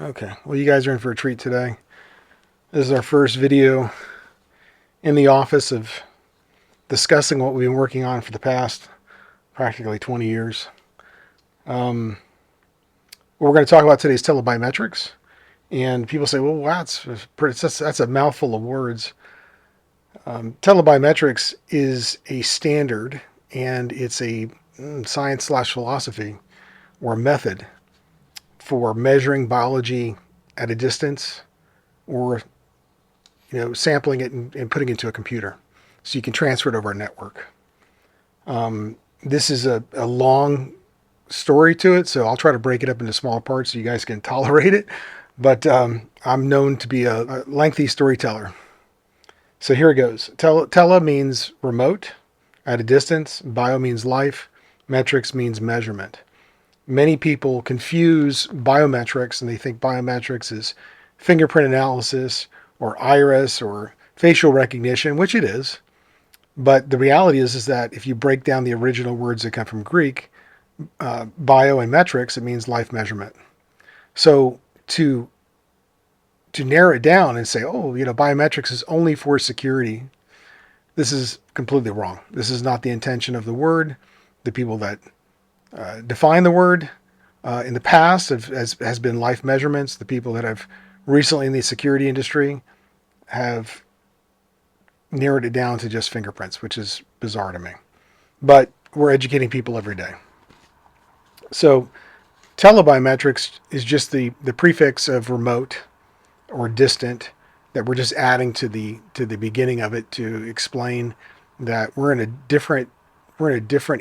Okay, well, you guys are in for a treat today. This is our first video in the office of discussing what we've been working on for the past practically 20 years. What we're going to talk about today is telebiometrics. And people say, well, wow, that's a mouthful of words. Telebiometrics is a standard, and it's a science/philosophy or method for measuring biology at a distance, or sampling it and putting it into a computer so you can transfer it over a network. This is a long story to it, so I'll try to break it up into smaller parts so you guys can tolerate it. But I'm known to be a lengthy storyteller. So here it goes. Tele means remote, at a distance. Bio means life. Metrics means measurement. Many people confuse biometrics, and they think biometrics is fingerprint analysis or iris or facial recognition, which it is. But the reality is that if you break down the original words that come from Greek, bio and metrics, it means life measurement. So to narrow it down and say, biometrics is only for security, this is completely wrong. This is not the intention of the word. The people that define the word in the past has been life measurements. The people that have recently in the security industry have narrowed it down to just fingerprints, which is bizarre to me. But we're educating people every day. So telebiometrics is just the prefix of remote or distant that we're just adding to the beginning of it to explain that we're in a different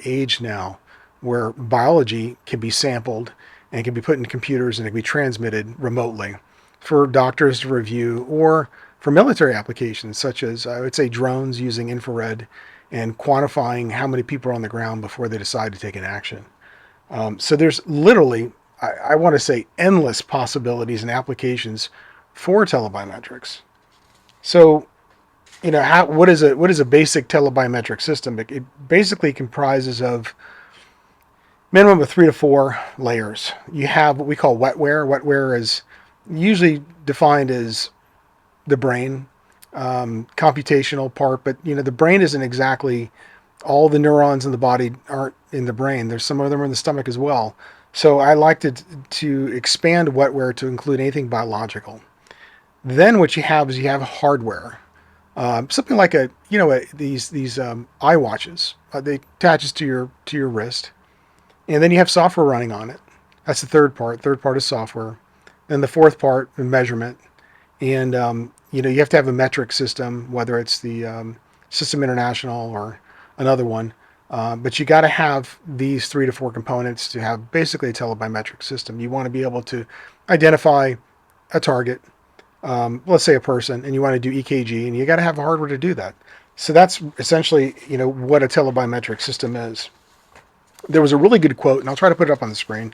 age now where biology can be sampled and can be put in computers and it can be transmitted remotely for doctors to review, or for military applications such as, I would say, drones using infrared and quantifying how many people are on the ground before they decide to take an action. So there's literally, I want to say, endless possibilities and applications for telebiometrics. So, what is a basic telebiometric system? It basically comprises of minimum of 3 to 4 layers. You have what we call wetware. Wetware is usually defined as the brain, computational part, but the brain isn't exactly all the neurons in the body aren't in the brain. There's some of them in the stomach as well. So I like to expand wetware to include anything biological. Then what you have is you have hardware, something like these eye watches. They attaches to your wrist, and then you have software running on it. That's the third part. Third part is software. Then the fourth part is measurement, and you have to have a metric system, whether it's the System International or another one. But you got to have these 3 to 4 components to have basically a telebiometric system. You want to be able to identify a target, let's say a person, and you want to do EKG, and you got to have hardware to do that. So that's essentially, what a telebiometric system is. There was a really good quote, and I'll try to put it up on the screen,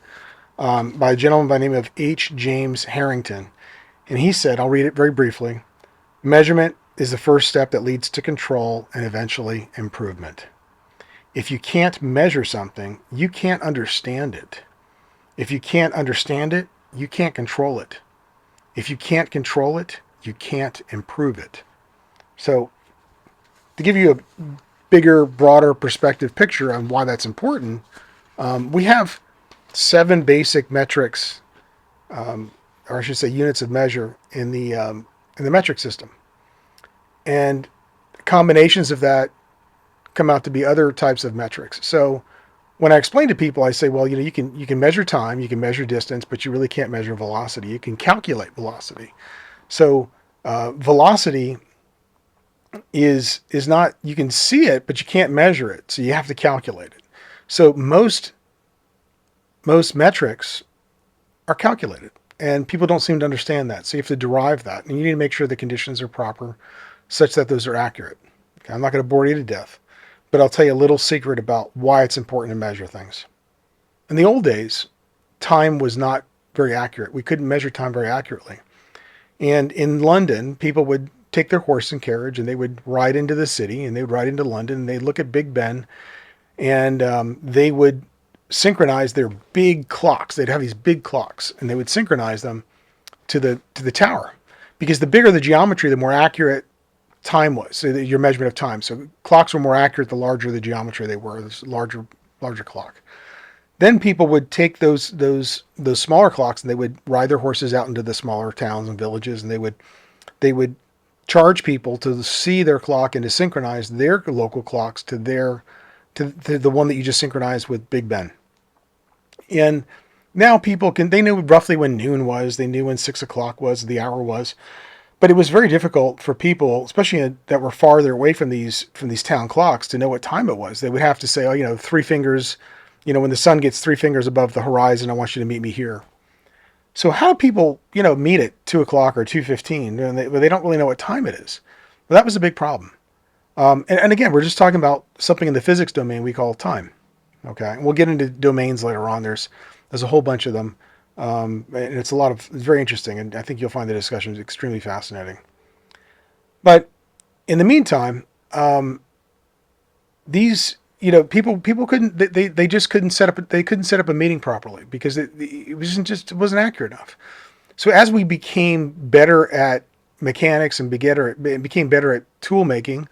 by a gentleman by the name of H. James Harrington. And he said, I'll read it very briefly: measurement is the first step that leads to control and eventually improvement. If you can't measure something, you can't understand it. If you can't understand it, you can't control it. If you can't control it, you can't improve it. So to give you a bigger, broader perspective picture on why that's important, we have 7 basic metrics, or I should say units of measure in the metric system. And combinations of that come out to be other types of metrics. So when I explain to people, I say, well, you can measure time, you can measure distance, but you really can't measure velocity. You can calculate velocity. So velocity is not, you can see it, but you can't measure it. So you have to calculate it. So most metrics are calculated, and people don't seem to understand that. So you have to derive that, and you need to make sure the conditions are proper such that those are accurate. Okay, I'm not going to bore you to death, but I'll tell you a little secret about why it's important to measure things. In the old days, time was not very accurate. We couldn't measure time very accurately. And in London, people would take their horse and carriage and they would ride into the city, and they would ride into London, and they'd look at Big Ben, and they would synchronize their big clocks. They'd have these big clocks, and they would synchronize them to the tower, because the bigger the geometry, the more accurate time was. So your measurement of time. So clocks were more accurate the larger the geometry they were. This larger clock. Then people would take those smaller clocks and they would ride their horses out into the smaller towns and villages, and they would charge people to see their clock and to synchronize their local clocks to the one that you just synchronized with Big Ben. And now they knew roughly when noon was, they knew when 6 o'clock was, the hour was, but it was very difficult for people, especially that were farther away from these town clocks, to know what time it was. They would have to say, oh, 3 fingers, when the sun gets 3 fingers above the horizon, I want you to meet me here. So how do people, meet at 2 o'clock or 2:15, and they don't really know what time it is? Well, that was a big problem. And again, we're just talking about something in the physics domain we call time. Okay, and we'll get into domains later on. There's a whole bunch of them, and it's very interesting, and I think you'll find the discussion extremely fascinating. But in the meantime, these people couldn't they just couldn't set up a meeting properly because it wasn't accurate enough. So as we became better at mechanics and became better at tool making,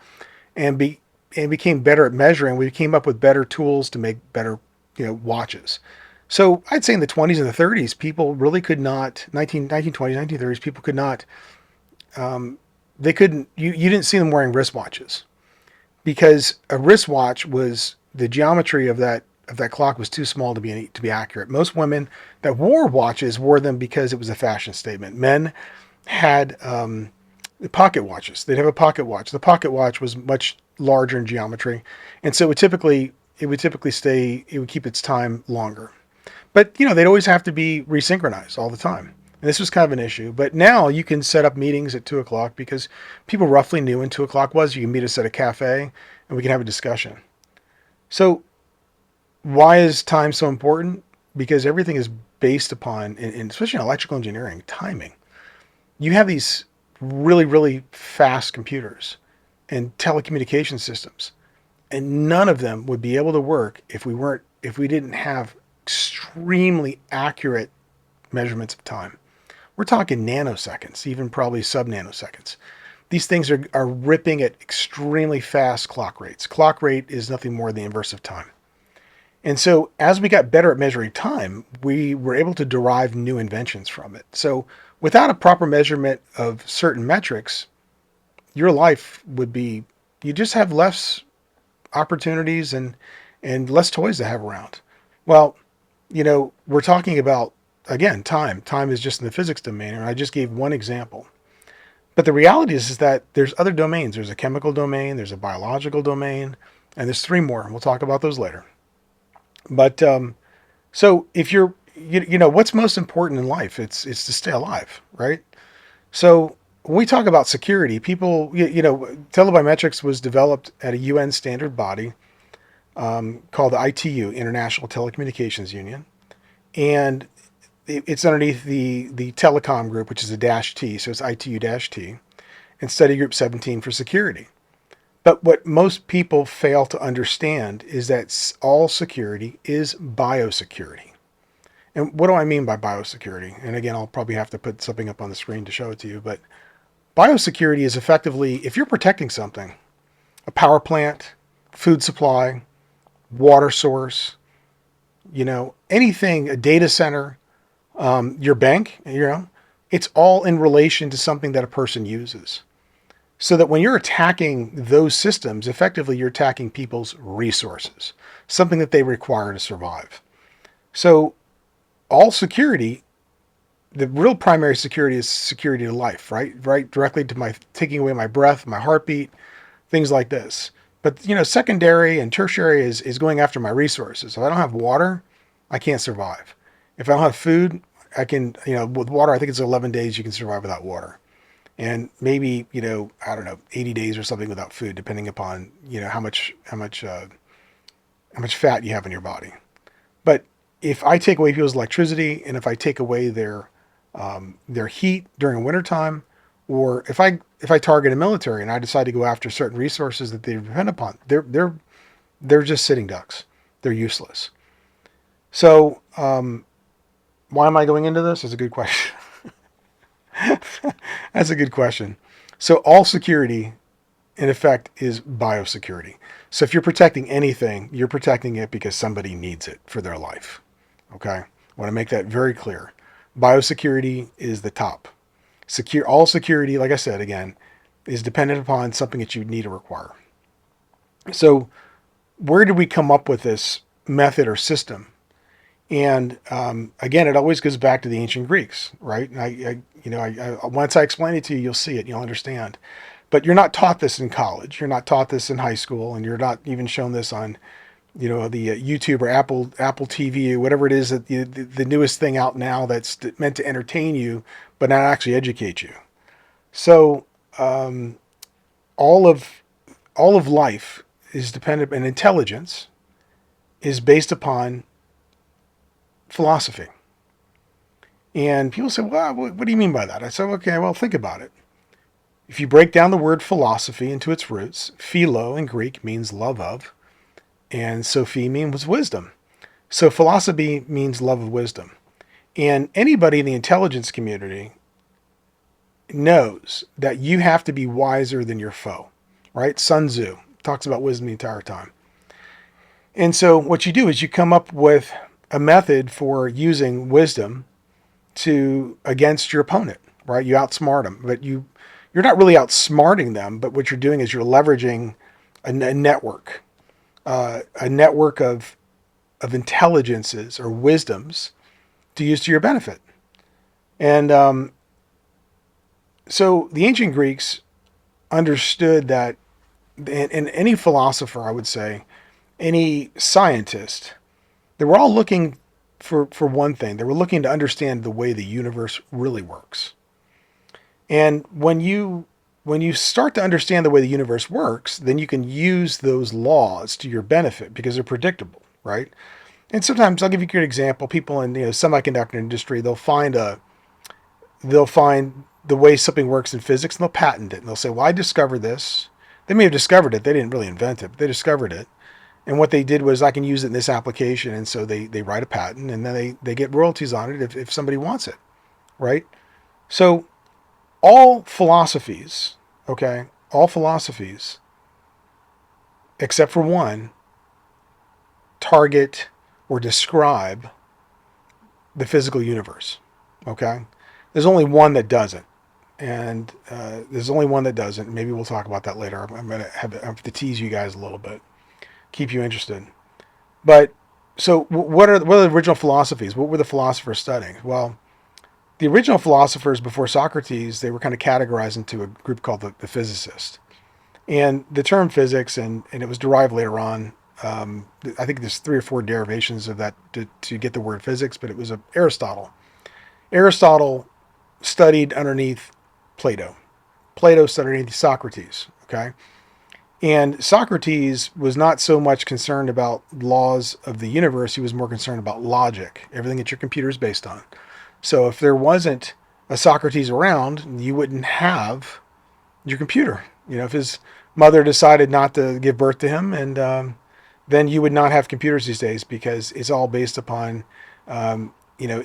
and became better at measuring, we came up with better tools to make better watches. So I'd say in the 20s and the 30s, people really could not, 1920s, 1930s, people could not, they couldn't, you didn't see them wearing wristwatches, because a wristwatch was, the geometry of that clock was too small to be accurate. Most women that wore watches wore them because it was a fashion statement. Men had pocket watches. They'd have a pocket watch. The pocket watch was much larger in geometry, and so it would typically keep its time longer. But they'd always have to be resynchronized all the time. And this was kind of an issue. But now you can set up meetings at 2 o'clock because people roughly knew when 2 o'clock was. You can meet us at a cafe and we can have a discussion. So why is time so important? Because everything is based upon, and especially in electrical engineering, timing. You have these really, really fast computers and telecommunication systems, and none of them would be able to work if we didn't have extremely accurate measurements of time. We're talking nanoseconds, even probably sub-nanoseconds. These things are ripping at extremely fast clock rates. Clock rate is nothing more than the inverse of time. And so as we got better at measuring time, we were able to derive new inventions from it. So without a proper measurement of certain metrics, your life you just have less opportunities and less toys to have around. Well, we're talking about, again, time. Time is just in the physics domain, and I just gave one example. But the reality is that there's other domains. There's a chemical domain, there's a biological domain, and there's 3 more. We'll talk about those later. But so if you're, what's most important in life? It's to stay alive, right? So when we talk about security, people, Telebiometrics was developed at a UN standard body called the ITU, International Telecommunications Union, and it's underneath the telecom group, which is a -T, so it's ITU-T, and study group 17 for security. But what most people fail to understand is that all security is biosecurity. And what do I mean by biosecurity? And again, I'll probably have to put something up on the screen to show it to you, but biosecurity is effectively, if you're protecting something, a power plant, food supply, water source, anything, a data center, your bank, it's all in relation to something that a person uses. So that when you're attacking those systems, effectively you're attacking people's resources, something that they require to survive. So all security, the real primary security is security to life, right? Right, directly to taking away my breath, my heartbeat, things like this. But secondary and tertiary is going after my resources. If I don't have water, I can't survive. If I don't have food, I can, with water, I think it's 11 days you can survive without water. And maybe, I don't know, 80 days or something without food, depending upon, how much fat you have in your body. But if I take away people's electricity, and if I take away their heat during wintertime, or if I target a military and I decide to go after certain resources that they depend upon, they're just sitting ducks. They're useless. So why am I going into this? It's a good question. That's a good question. So all security, in effect, is biosecurity. So if you're protecting anything, you're protecting it because somebody needs it for their life. Okay? I want to make that very clear. Biosecurity is the top. All security, like I said again, is dependent upon something that you need or require. So where did we come up with this method or system? And again, it always goes back to the ancient Greeks, right? And once I explain it to you, you'll see it, you'll understand. But you're not taught this in college. You're not taught this in high school, and you're not even shown this on, the YouTube or Apple TV or whatever it is that the newest thing out now that's meant to entertain you, but not actually educate you. So all of all of life is dependent, and intelligence is based upon philosophy. And people say, well, what do you mean by that? I said, okay, well, think about it. If you break down the word philosophy into its roots, philo in Greek means love of, and Sophie means wisdom. So philosophy means love of wisdom. And anybody in the intelligence community knows that you have to be wiser than your foe, right? Sun Tzu talks about wisdom the entire time. And so what you do is you come up with a method for using wisdom against your opponent, right? You outsmart them, but you're not really outsmarting them, but what you're doing is you're leveraging a network, a network of intelligences or wisdoms to use to your benefit. And so the ancient Greeks understood that, and any philosopher, I would say, any scientist, they were all looking for one thing. They were looking to understand the way the universe really works. And when you start to understand the way the universe works, then you can use those laws to your benefit because they're predictable, right? And sometimes I'll give you a good example. People in semiconductor industry, they'll find the way something works in physics and they'll patent it. And they'll say, well, I discovered this. They may have discovered it. They didn't really invent it, but they discovered it. And what they did was, I can use it in this application. And so they write a patent, and then they get royalties on it if somebody wants it, right? So all philosophies, okay, all philosophies, except for one, target or describe the physical universe, okay? There's only one that doesn't. And there's only one that doesn't. Maybe we'll talk about that later. I'm going to have to tease you guys a little bit, keep you interested. But so what are the original philosophies? What were the philosophers studying? Well, the original philosophers before Socrates, they were kind of categorized into a group called the physicists. And the term physics, and it was derived later on. I think there's 3 or 4 derivations of that to get the word physics, but it was Aristotle. Aristotle studied underneath Plato. Plato studied underneath Socrates, okay? And Socrates was not so much concerned about laws of the universe. He was more concerned about logic, everything that your computer is based on. So if there wasn't a Socrates around, you wouldn't have your computer. If his mother decided not to give birth to him, and then you would not have computers these days, because it's all based upon,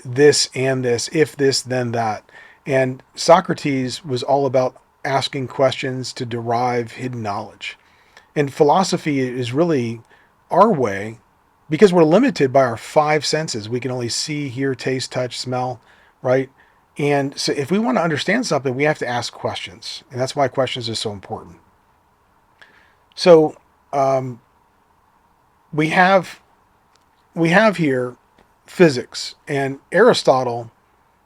this and this, if this, then that. And Socrates was all about asking questions to derive hidden knowledge. And philosophy is really our way, because we're limited by our 5 senses. We can only see, hear, taste, touch, smell, right? And so if we want to understand something, we have to ask questions. And that's why questions are so important. So we have here physics, and Aristotle,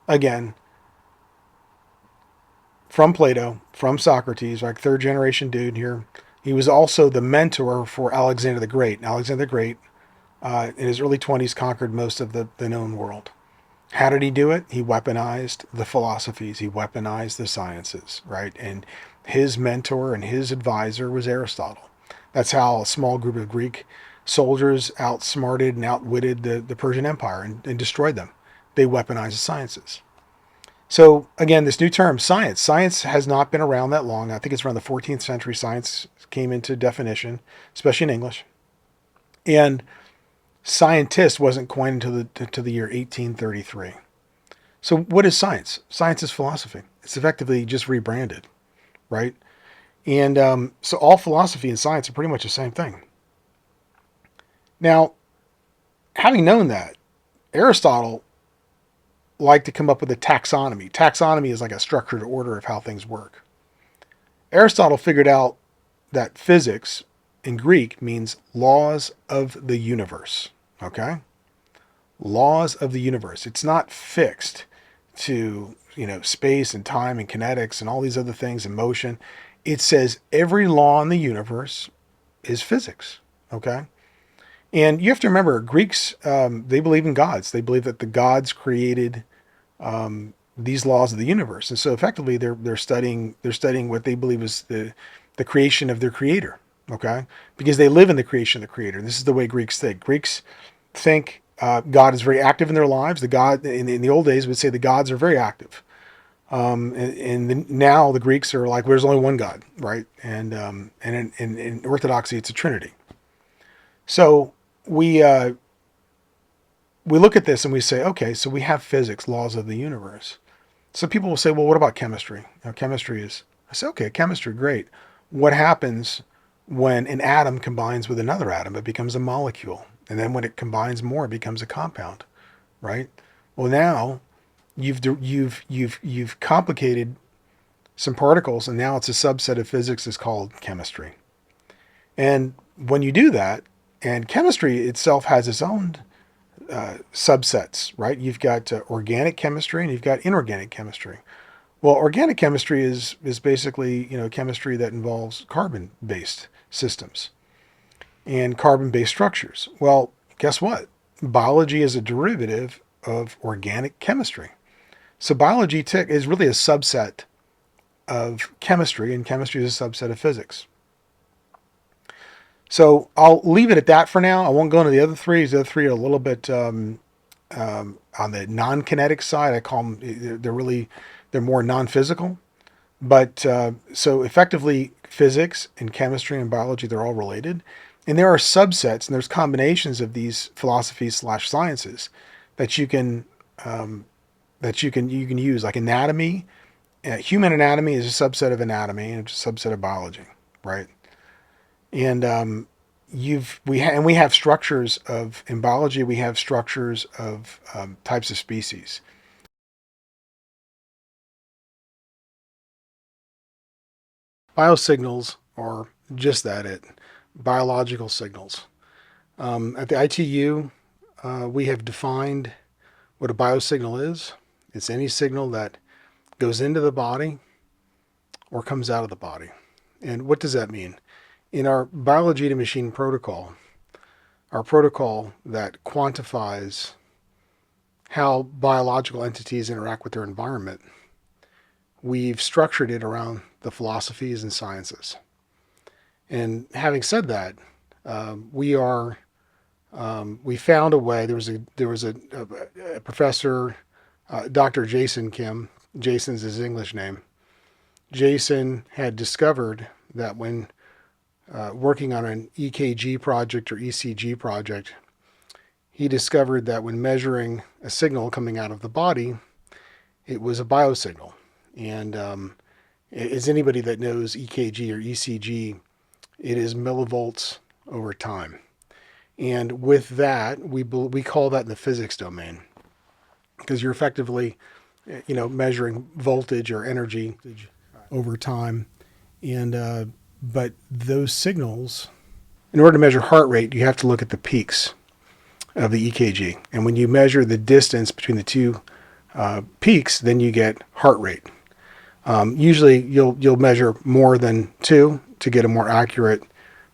again, from Plato, from Socrates, like 3rd generation dude here. He was also the mentor for Alexander the Great. And Alexander the Great, in his early 20s, conquered most of the known world. How did he do it? He weaponized the philosophies. He weaponized the sciences, right? And his mentor and his advisor was Aristotle. That's how a small group of Greek soldiers outsmarted and outwitted the Persian Empire and destroyed them. They weaponized the sciences. So again, this new term, science. Science has not been around that long. I think it's around the 14th century science came into definition, especially in English. And scientist wasn't coined until the year 1833. So what is science? Science is philosophy. It's effectively just rebranded, right? And so all philosophy and science are pretty much the same thing. Now, having known that, Aristotle liked to come up with a taxonomy. Taxonomy is like a structured order of how things work. Aristotle figured out that physics in Greek means laws of the universe. Okay? Laws of the universe. It's not fixed to, space and time and kinetics and all these other things and motion. It says every law in the universe is physics. Okay? And you have to remember, Greeks, they believe in gods. They believe that the gods created these laws of the universe, and so effectively they're studying what they believe is the creation of their creator. Okay, because they live in the creation of the creator. This is the way Greeks think. Greeks think God is very active in their lives. The God in the old days would say the gods are very active. Now the Greeks are like, there's only one God, right? And in Orthodoxy, it's a Trinity. So we look at this and we say, okay, so we have physics, laws of the universe. So people will say, well, what about chemistry? Chemistry is, I say, okay, chemistry, great. What happens when an atom combines with another atom? It becomes a molecule. And then when it combines more, it becomes a compound, right? Well, now you've complicated some particles, and now it's a subset of physics is called chemistry. And when you do that, and chemistry itself has its own subsets, right? You've got organic chemistry and you've got inorganic chemistry. Well, organic chemistry is basically, chemistry that involves carbon-based systems and carbon-based structures. Well, guess what? Biology is a derivative of organic chemistry. So biology is really a subset of chemistry, and chemistry is a subset of physics. So I'll leave it at that for now. I won't go into the other three. The other three are a little bit on the non-kinetic side. I call them, they're more non-physical. But so effectively, physics and chemistry and biology, they're all related. And there are subsets and there's combinations of these philosophies/sciences that you can use, like anatomy. Human anatomy is a subset of anatomy, and it's a subset of biology, right? And we have structures of, in biology, we have structures of types of species. Biosignals are just that, biological signals. At the ITU, we have defined what a biosignal is. It's any signal that goes into the body or comes out of the body. And what does that mean? In our biology to machine protocol, our protocol that quantifies how biological entities interact with their environment, we've structured it around the philosophies and sciences. And having said that, we found a way. There was a professor, Dr. Jason Kim. Jason's his English name. Jason had discovered that when working on an EKG project or ECG project, he discovered that when measuring a signal coming out of the body, it was a biosignal. And as anybody that knows EKG or ECG, it is millivolts over time. And with that, we call that in the physics domain, because you're effectively, measuring voltage or energy over time. And but those signals, in order to measure heart rate, you have to look at the peaks of the EKG. And when you measure the distance between the two peaks, then you get heart rate. Usually you'll measure more than two to get a more accurate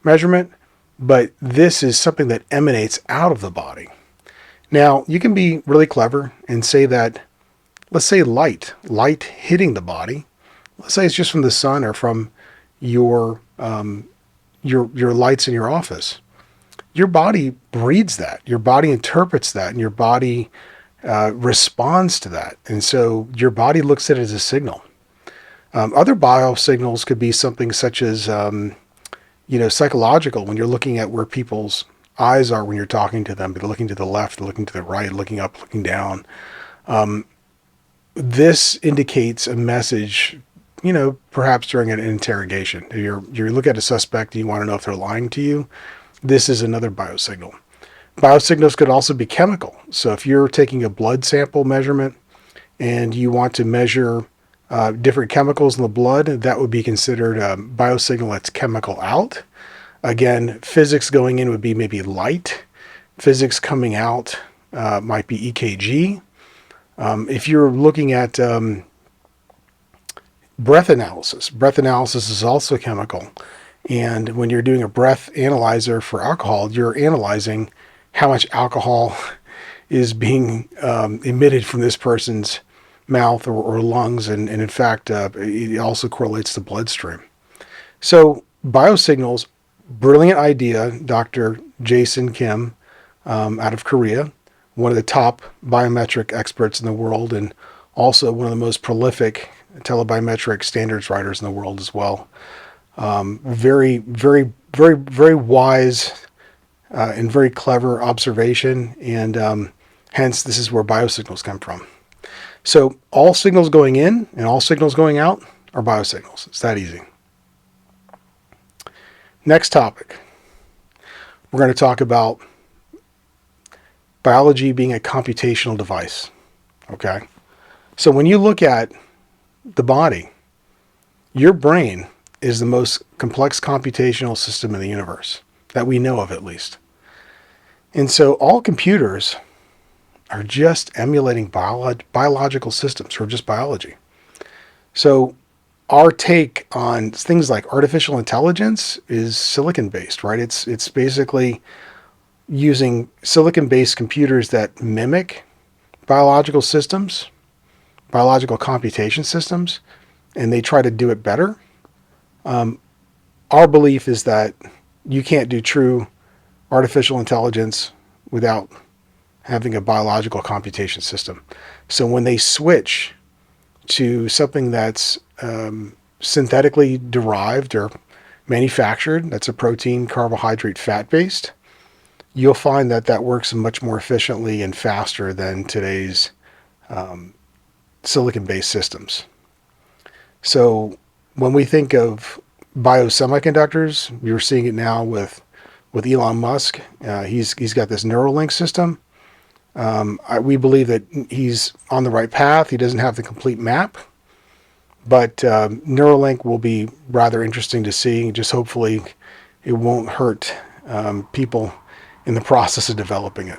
measurement, but this is something that emanates out of the body. Now, you can be really clever and say that, let's say light hitting the body, let's say it's just from the sun or from your lights in your office. Your body breeds that. Your body interprets that, and your body responds to that. And so your body looks at it as a signal. Other biosignals could be something such as, psychological, when you're looking at where people's eyes are when you're talking to them. They're looking to the left, they're looking to the right, looking up, looking down. this indicates a message, perhaps during an interrogation. You look at a suspect and you want to know if they're lying to you. This is another biosignal. Biosignals could also be chemical. So if you're taking a blood sample measurement and you want to measure different chemicals in the blood, that would be considered a biosignal that's chemical out. Again, physics going in would be maybe light. Physics coming out might be EKG. If you're looking at breath analysis is also chemical. And when you're doing a breath analyzer for alcohol, you're analyzing how much alcohol is being emitted from this person's mouth or lungs. And in fact, it also correlates to bloodstream. So biosignals, brilliant idea, Dr. Jason Kim out of Korea, one of the top biometric experts in the world, and also one of the most prolific telebiometric standards writers in the world as well. Very, very, very, very wise and very clever observation, and hence this is where biosignals come from. So all signals going in and all signals going out are biosignals. It's that easy. Next topic. We're going to talk about biology being a computational device. Okay? So when you look at the body, your brain is the most complex computational system in the universe that we know of, at least. And so all computers are just emulating biological systems or just biology. So our take on things like artificial intelligence is silicon-based, right? It's basically using silicon-based computers that mimic biological systems, biological computation systems, and they try to do it better. Our belief is that you can't do true artificial intelligence without having a biological computation system. So when they switch to something that's synthetically derived or manufactured, that's a protein, carbohydrate, fat-based, you'll find that that works much more efficiently and faster than today's silicon-based systems. So when we think of biosemiconductors, you're seeing it now with Elon Musk. He's got this Neuralink system. We believe that he's on the right path. He doesn't have the complete map, but Neuralink will be rather interesting to see. Just hopefully it won't hurt people in the process of developing it.